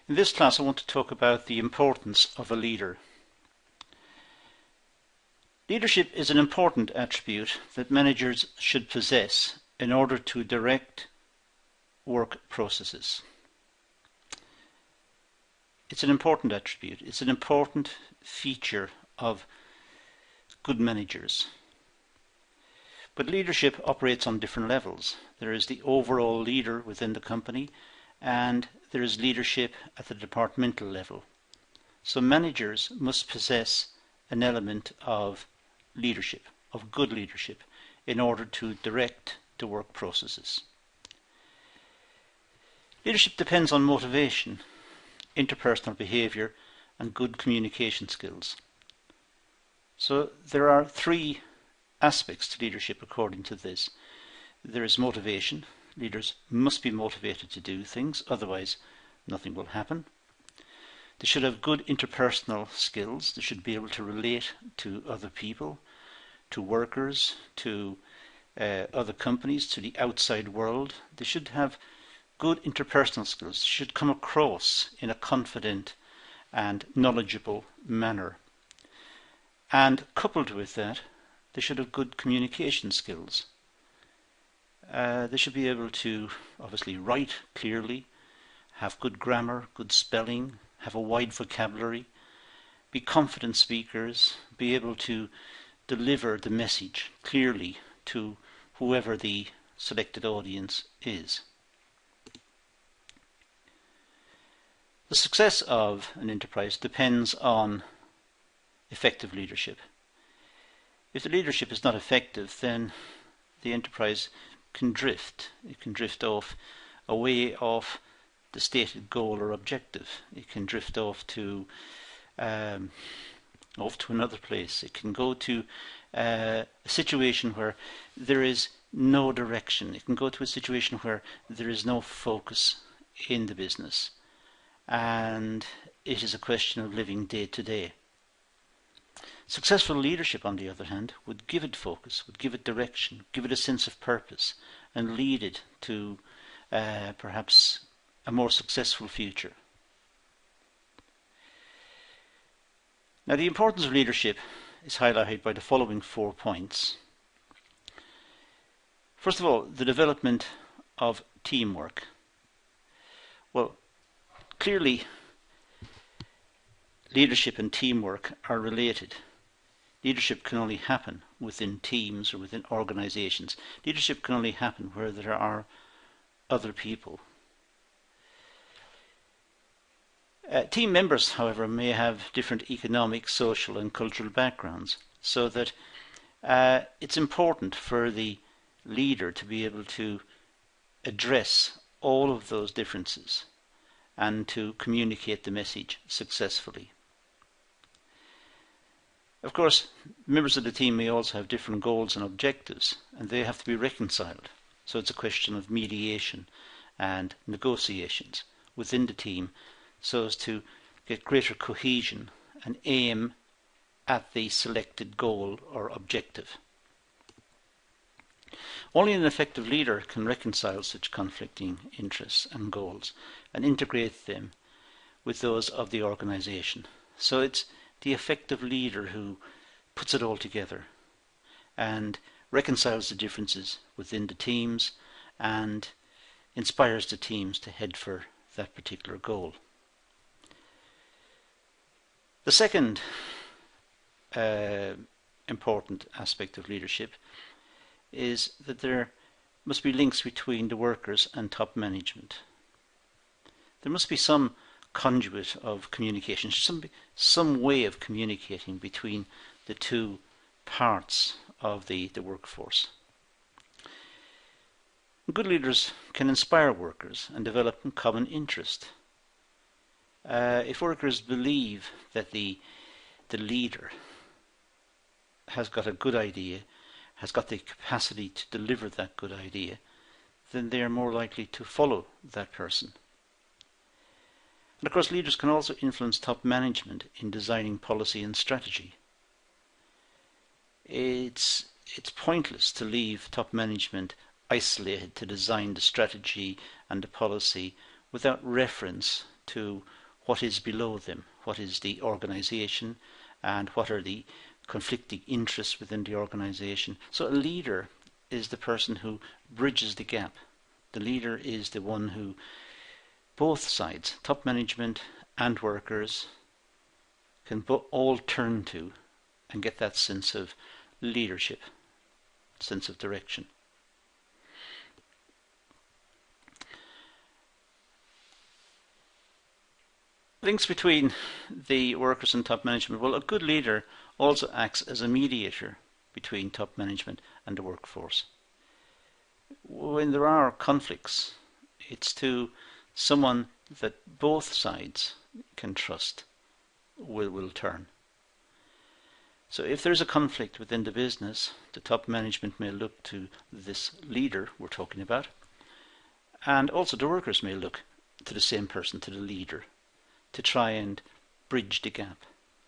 In this class I want to talk about the importance of a leader. Leadership is an important attribute that managers should possess in order to direct work processes. It's an important attribute. It's an important feature of good managers. But leadership operates on different levels. There is the overall leader within the company, and there is leadership at the departmental level. So managers must possess an element of leadership, of good leadership, in order to direct the work processes. Leadership depends on motivation, interpersonal behaviour, and good communication skills. So there are three aspects to leadership according to this. There is motivation. Leaders must be motivated to do things, otherwise nothing will happen. They should have good interpersonal skills. They should be able to relate to other people, to workers, to other companies, to the outside world. They should have good interpersonal skills. They should come across in a confident and knowledgeable manner. And coupled with that, they should have good communication skills. They should be able to obviously write clearly, have good grammar, good spelling, have a wide vocabulary, be confident speakers, be able to deliver the message clearly to whoever the selected audience is. The success of an enterprise depends on effective leadership. If the leadership is not effective, then the enterprise can drift. It can drift off away off the stated goal or objective. It can drift off to another place. It can go to a situation where there is no direction. It can go to a situation where there is no focus in the business, and it is a question of living day to day. Successful leadership, on the other hand, would give it focus, would give it direction, give it a sense of purpose, and lead it to perhaps a more successful future. Now, the importance of leadership is highlighted by the following 4 points. First of all, the development of teamwork. Well, clearly, leadership and teamwork are related. Leadership can only happen within teams or within organizations. Leadership can only happen where there are other people. Team members, however, may have different economic, social and cultural backgrounds, so that it's important for the leader to be able to address all of those differences and to communicate the message successfully. Of course, members of the team may also have different goals and objectives, and they have to be reconciled. So it's a question of mediation and negotiations within the team so as to get greater cohesion and aim at the selected goal or objective. Only an effective leader can reconcile such conflicting interests and goals and integrate them with those of the organization. So it's the effective leader who puts it all together and reconciles the differences within the teams and inspires the teams to head for that particular goal. The second important aspect of leadership is that there must be links between the workers and top management. There must be some conduit of communication, some way of communicating between the two parts of the workforce. Good leaders can inspire workers and develop a common interest. If workers believe that the leader has got a good idea, has got the capacity to deliver that good idea, then they are more likely to follow that person. And of course, leaders can also influence top management in designing policy and strategy. It's pointless to leave top management isolated to design the strategy and the policy without reference to what is below them, what is the organisation, and what are the conflicting interests within the organisation. So a leader is the person who bridges the gap. The leader is the one who both sides, top management and workers, can all turn to and get that sense of leadership, sense of direction. Links between the workers and top management. Well, a good leader also acts as a mediator between top management and the workforce. When there are conflicts, it's to someone that both sides can trust will turn. So if there's a conflict within the business, the top management may look to this leader we're talking about, and also the workers may look to the same person, to the leader, to try and bridge the gap,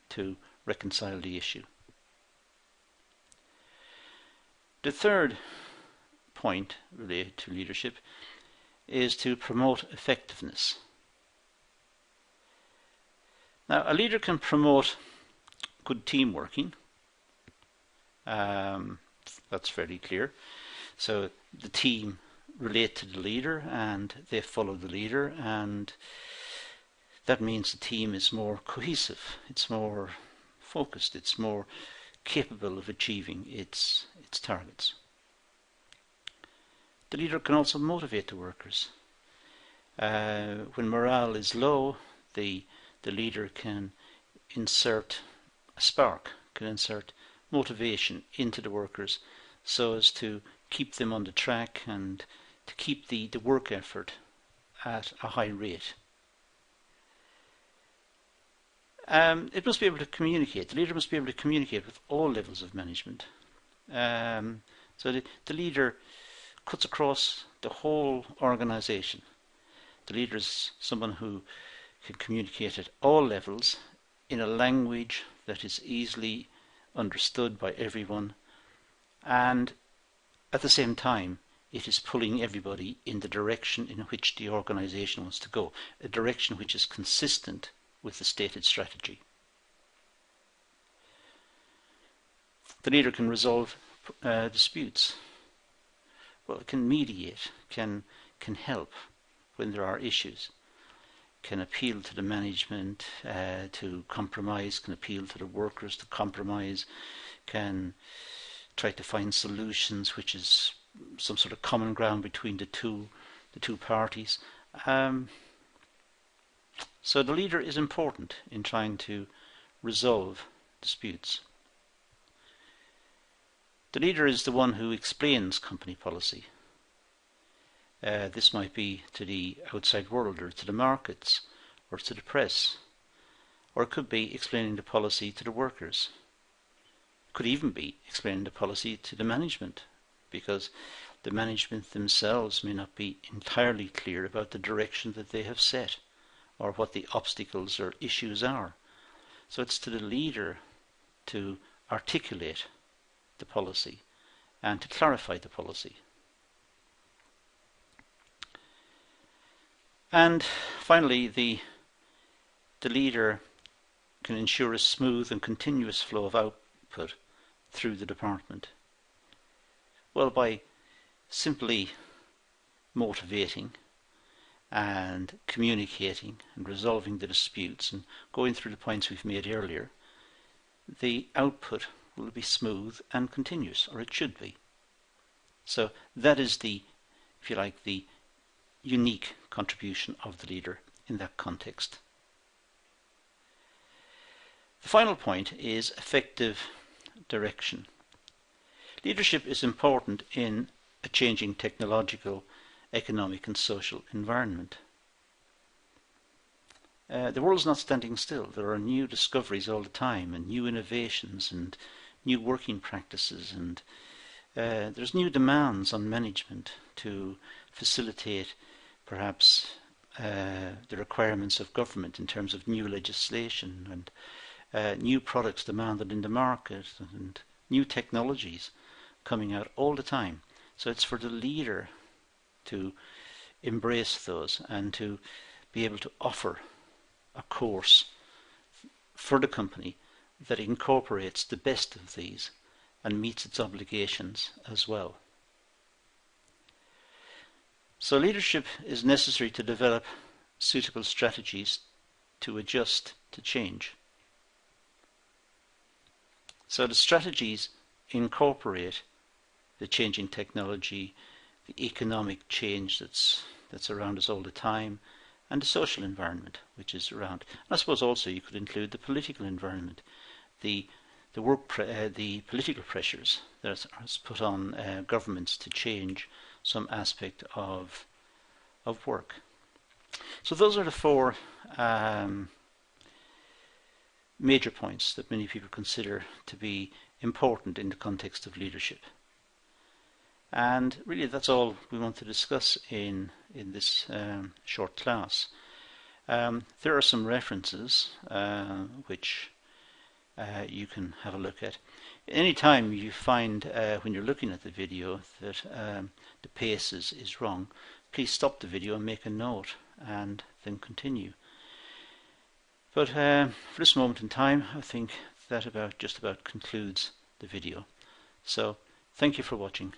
to reconcile the issue. The third point related to leadership is to promote effectiveness. Now, a leader can promote good team working. That's fairly clear. So the team relate to the leader and they follow the leader, and that means the team is more cohesive, it's more focused, it's more capable of achieving its targets. The leader can also motivate the workers. When morale is low, the leader can insert a spark, can insert motivation into the workers so as to keep them on the track and to keep the work effort at a high rate. It must be able to communicate. The leader must be able to communicate with all levels of management. So the leader cuts across the whole organisation. The leader is someone who can communicate at all levels in a language that is easily understood by everyone, and at the same time it is pulling everybody in the direction in which the organisation wants to go, a direction which is consistent with the stated strategy. The leader can resolve disputes. Well, it can mediate, can help when there are issues, can appeal to the management to compromise, can appeal to the workers to compromise, can try to find solutions which is some sort of common ground between the two parties. So the leader is important in trying to resolve disputes. The leader is the one who explains company policy. This might be to the outside world or to the markets or to the press, or it could be explaining the policy to the workers. It could even be explaining the policy to the management, because the management themselves may not be entirely clear about the direction that they have set or what the obstacles or issues are. So it's to the leader to articulate the policy and to clarify the policy. And finally, the leader can ensure a smooth and continuous flow of output through the department. Well, by simply motivating and communicating and resolving the disputes and going through the points we've made earlier, the output will be smooth and continuous, or it should be. So that is the, if you like, the unique contribution of the leader in that context. The final point is effective direction. Leadership is important in a changing technological, economic and social environment. The world is not standing still. There are new discoveries all the time and new innovations and new working practices, and there's new demands on management to facilitate perhaps the requirements of government in terms of new legislation and new products demanded in the market and new technologies coming out all the time. So it's for the leader to embrace those and to be able to offer a course for the company that incorporates the best of these and meets its obligations as well. So leadership is necessary to develop suitable strategies to adjust to change. So the strategies incorporate the changing technology, the economic change that's around us all the time, and the social environment which is around. And I suppose also you could include the political environment, the political pressures that are put on governments to change some aspect of work. So those are the four major points that many people consider to be important in the context of leadership. And really that's all we want to discuss in this short class. There are some references which you can have a look at. Anytime you find when you're looking at the video that the pace is wrong, please stop the video and make a note and then continue. But for this moment in time, I think that just about concludes the video. So thank you for watching.